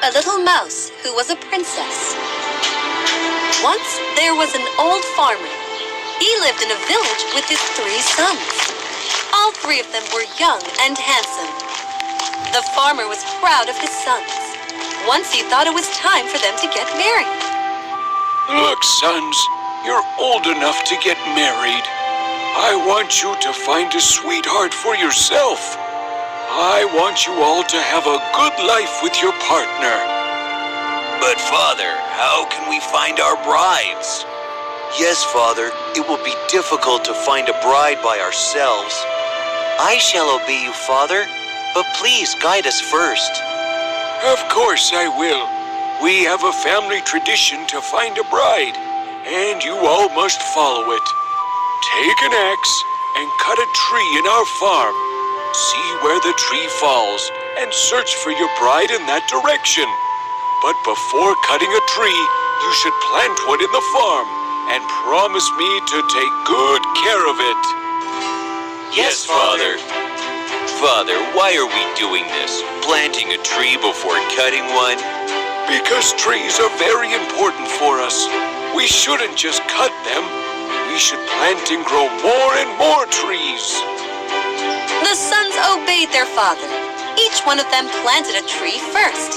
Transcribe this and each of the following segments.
a little mouse who was a princess. Once there was an old farmer. He lived in a village with his 3 sons. All 3 of them were young and handsome. The farmer was proud of his sons. Once he thought it was time for them to get married. Look, sons, you're old enough to get married. I want you to find a sweetheart for yourself. I want you all to have a good life with your partner. But, Father, how can we find our brides? Yes, Father, it will be difficult to find a bride by ourselves. I shall obey you, Father, but please guide us first. Of course I will. We have a family tradition to find a bride, and you all must follow it. Take an axe and cut a tree in our farm. See where the tree falls and search for your bride in that direction. But before cutting a tree, you should plant one in the farm and promise me to take good care of it. Yes, Father. Father, why are we doing this? Planting a tree before cutting one? Because trees are very important for us. We shouldn't just cut them. We should plant and grow more and more trees. The sons obeyed their father. Each one of them planted a tree first,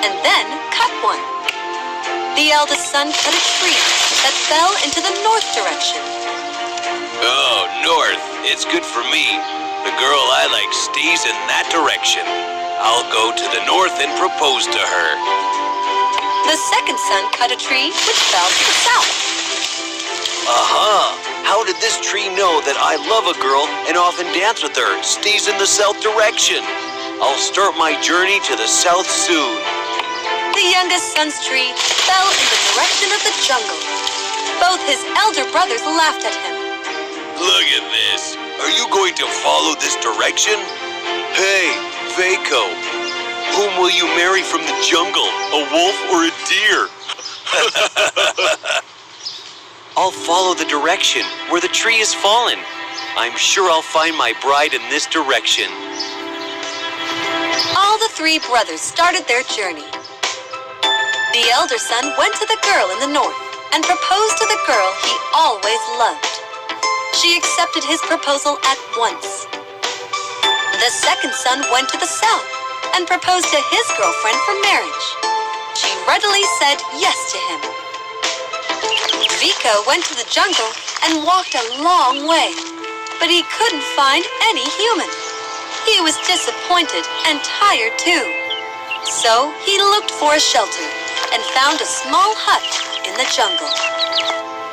and then cut one. The eldest son cut a tree that fell into the north direction. Oh, north. It's good for me. The girl I like stays in that direction. I'll go to the north and propose to her. The second son cut a tree which fell to the south. Aha! How did this tree know that I love a girl and often dance with her? Stays in the south direction. I'll start my journey to the south soon. The youngest son's tree fell in the direction of the jungle. Both his elder brothers laughed at him. Look at this. Are you going to follow this direction? Hey, Vaco, whom will you marry from the jungle, a wolf or a deer? I'll follow the direction where the tree has fallen. I'm sure I'll find my bride in this direction. All the 3 brothers started their journey. The elder son went to the girl in the north and proposed to the girl he always loved. She accepted his proposal at once. The second son went to the south and proposed to his girlfriend for marriage. She readily said yes to him. Vico went to the jungle and walked a long way, but he couldn't find any human. He was disappointed and tired too. So he looked for a shelter and found a small hut in the jungle.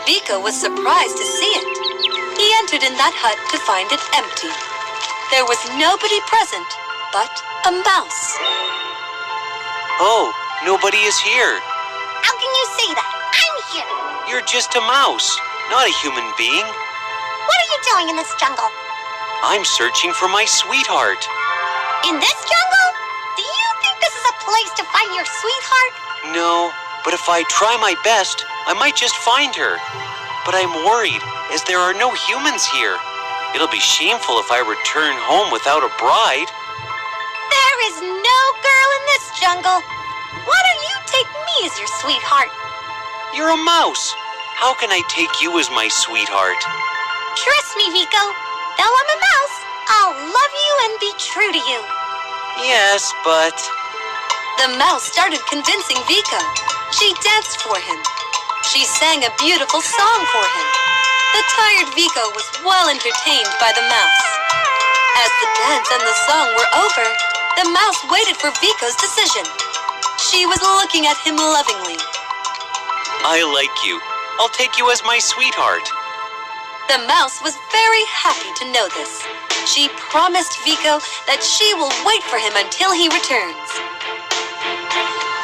Vico was surprised to see it. He entered in that hut to find it empty. There was nobody present but a mouse. Oh, nobody is here. How can you say that? I'm here. You're just a mouse, not a human being. What are you doing in this jungle? I'm searching for my sweetheart. In this jungle? Do you think this is a place to find your sweetheart? No, but if I try my best, I might just find her. But I'm worried, as there are no humans here. It'll be shameful if I return home without a bride. There is no girl in this jungle. Why don't you take me as your sweetheart? You're a mouse. How can I take you as my sweetheart? Trust me, Vico. Though I'm a mouse, I'll love you and be true to you. Yes, but... The mouse started convincing Vico. She danced for him. She sang a beautiful song for him. The tired Vico was well entertained by the mouse. As the dance and the song were over, the mouse waited for Vico's decision. She was looking at him lovingly. I like you. I'll take you as my sweetheart. The mouse was very happy to know this. She promised Vico that she will wait for him until he returns.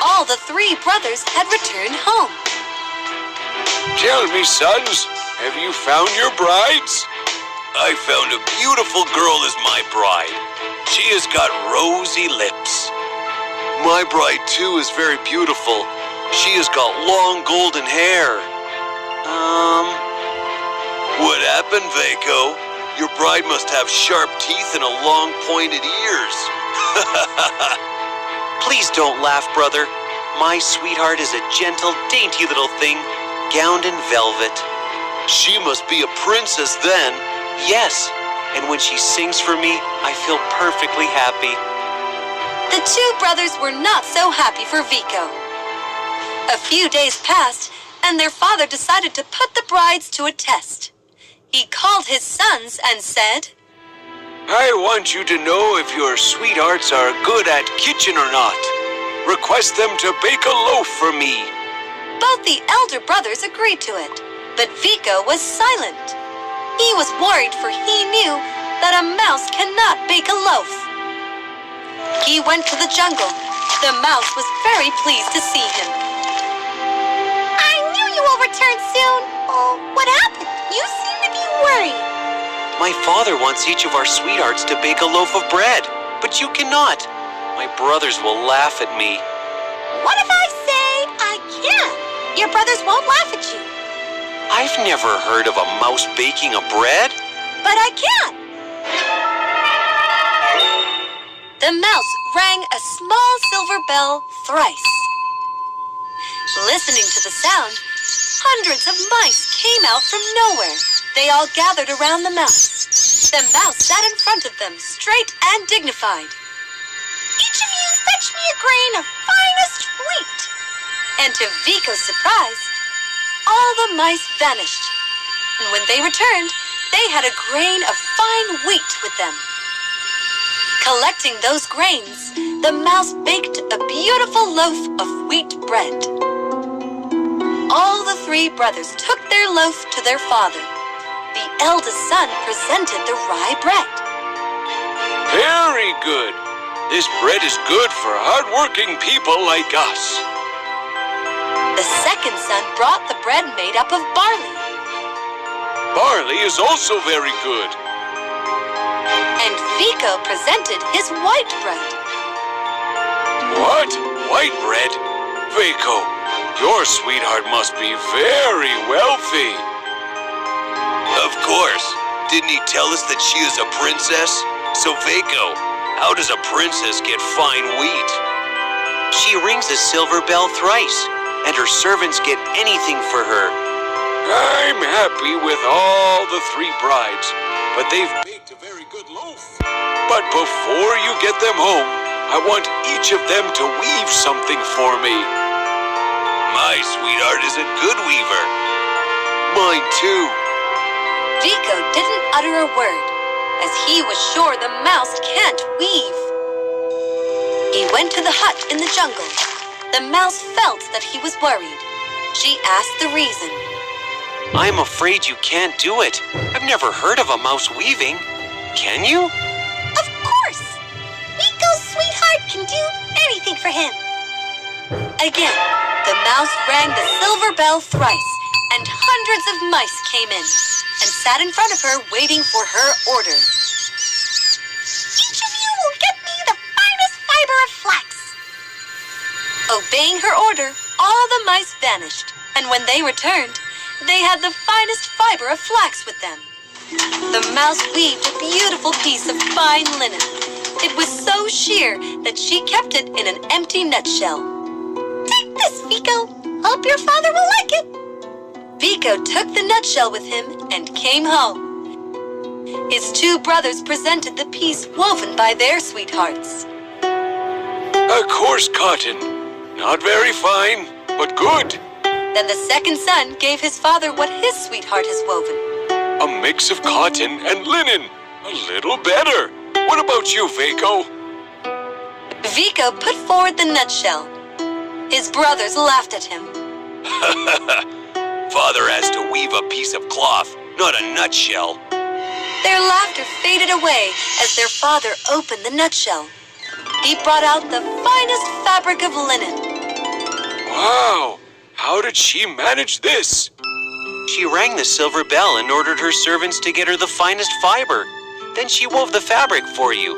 All the 3 brothers had returned home. Tell me, sons, have you found your brides? I found a beautiful girl as my bride. She has got rosy lips. My bride, too, is very beautiful. She has got long golden hair. What happened, Vaco? Your bride must have sharp teeth and a long pointed ears. Please Please don't laugh, brother. My sweetheart is a gentle, dainty little thing, gowned in velvet. She must be a princess then. Yes, and when she sings for me, I feel perfectly happy. The two brothers were not so happy for Vico. A few days passed, and their father decided to put the brides to a test. He called his sons and said, I want you to know if your sweethearts are good at kitchen or not. Request them to bake a loaf for me. Both the elder brothers agreed to it, but Vico was silent. He was worried, for he knew that a mouse cannot bake a loaf. He went to the jungle. The mouse was very pleased to see him. I knew you will return soon. Oh, what happened? You seem to be worried. My father wants each of our sweethearts to bake a loaf of bread, but you cannot. My brothers will laugh at me. What if I say I can? Your brothers won't laugh at you. I've never heard of a mouse baking a bread. But I can. The mouse rang a small silver bell thrice. Listening to the sound, hundreds of mice came out from nowhere. They all gathered around the mouse. The mouse sat in front of them, straight and dignified. Each of you fetch me a grain of finest wheat. And to Vico's surprise, all the mice vanished. And when they returned, they had a grain of fine wheat with them. Collecting those grains, the mouse baked a beautiful loaf of wheat bread. All the three brothers took their loaf to their father. The eldest son presented the rye bread. Very good. This bread is good for hard-working people like us. The second son brought the bread made up of barley. Barley is also very good. And Vico presented his white bread. What? White bread? Vico, your sweetheart must be very wealthy. Of course. Didn't he tell us that she is a princess? So, Vico, how does a princess get fine wheat? She rings a silver bell thrice, and her servants get anything for her. I'm happy with all the three brides, but they've baked a very good loaf. But before you get them home, I want each of them to weave something for me. My sweetheart is a good weaver. Mine too. Vico didn't utter a word, as he was sure the mouse can't weave. He went to the hut in the jungle. The mouse felt that he was worried. She asked the reason. I'm afraid you can't do it. I've never heard of a mouse weaving. Can you? Of course. Vico's sweetheart can do anything for him. Again, the mouse rang the silver bell thrice, and hundreds of mice came in and sat in front of her waiting for her order. Each of you will get me the finest fiber of flax. Obeying her order, all the mice vanished, and when they returned, they had the finest fiber of flax with them. The mouse weaved a beautiful piece of fine linen. It was so sheer that she kept it in an empty nutshell. Take this, Vico. Hope your father will like it. Vico took the nutshell with him and came home. His two brothers presented the piece woven by their sweethearts. A coarse cotton. Not very fine, but good. Then the second son gave his father what his sweetheart has woven. A mix of cotton and linen. A little better. What about you, Vico? Vico put forward the nutshell. His brothers laughed at him. Father has to weave a piece of cloth, not a nutshell. Their laughter faded away as their father opened the nutshell. He brought out the finest fabric of linen. Wow! How did she manage this? She rang the silver bell and ordered her servants to get her the finest fiber. Then she wove the fabric for you.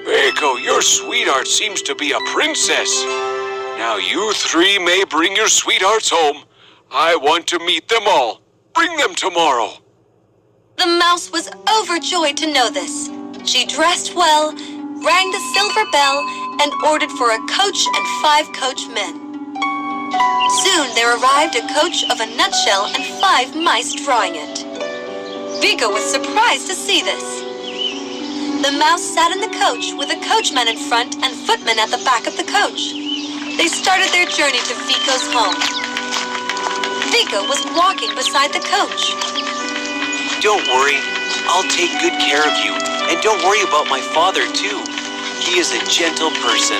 Vico, your sweetheart seems to be a princess. Now you three may bring your sweethearts home. I want to meet them all. Bring them tomorrow. The mouse was overjoyed to know this. She dressed well, rang the silver bell and ordered for a coach and 5 coachmen. Soon there arrived a coach of a nutshell and 5 mice drawing it. Vico was surprised to see this. The mouse sat in the coach with a coachman in front and footman at the back of the coach. They started their journey to Vico's home. Vico was walking beside the coach. Don't worry, I'll take good care of you. And don't worry about my father, too. He is a gentle person.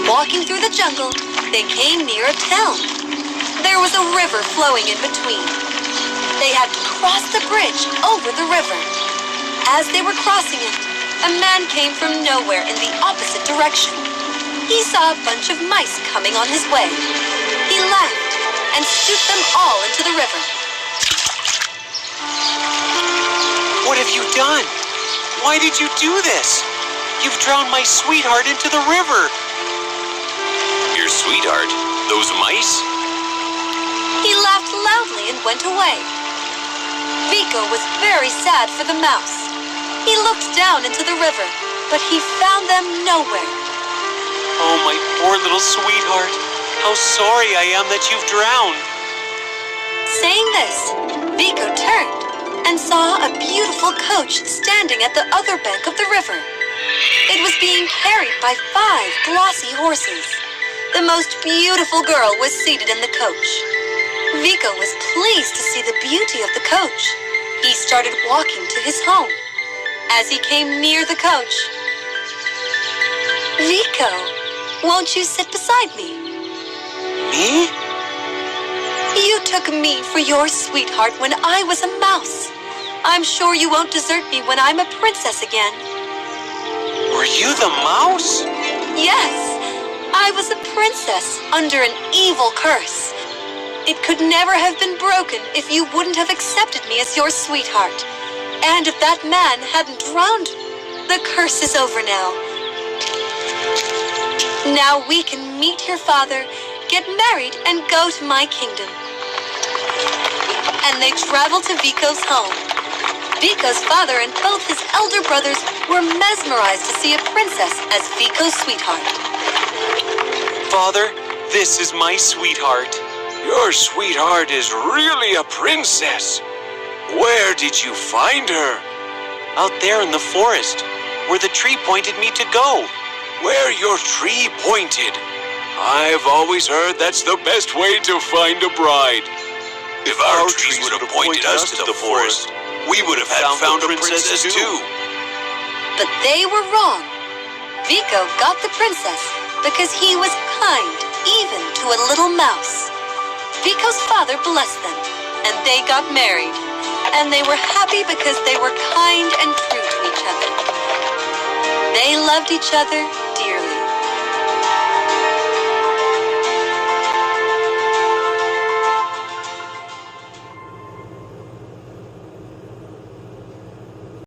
Walking through the jungle, they came near a town. There was a river flowing in between. They had to cross the bridge over the river. As they were crossing it, a man came from nowhere in the opposite direction. He saw a bunch of mice coming on his way. He laughed and scooped them all into the river. What have you done? Why did you do this? You've drowned my sweetheart into the river. Your sweetheart? Those mice? He laughed loudly and went away. Vico was very sad for the mouse. He looked down into the river, but he found them nowhere. Oh, my poor little sweetheart. How sorry I am that you've drowned. Saying this, Vico turned and saw a beautiful coach standing at the other bank of the river. It was being carried by 5 glossy horses. The most beautiful girl was seated in the coach. Vico was pleased to see the beauty of the coach. He started walking to his home. As he came near the coach, Vico, won't you sit beside me? Me? You took me for your sweetheart when I was a mouse. I'm sure you won't desert me when I'm a princess again. Were you the mouse? Yes, I was a princess under an evil curse. It could never have been broken if you wouldn't have accepted me as your sweetheart. And if that man hadn't drowned, the curse is over now. Now we can meet your father, get married, and go to my kingdom. And they traveled to Vico's home. Vico's father and both his elder brothers were mesmerized to see a princess as Vico's sweetheart. Father, this is my sweetheart. Your sweetheart is really a princess. Where did you find her? Out there in the forest, where the tree pointed me to go. Where your tree pointed. I've always heard that's the best way to find a bride. If our trees would have pointed us to the forest, we would have found a princess too. But they were wrong. Vico got the princess because he was kind even to a little mouse. Vico's father blessed them, and they got married. And they were happy because they were kind and true to each other. They loved each other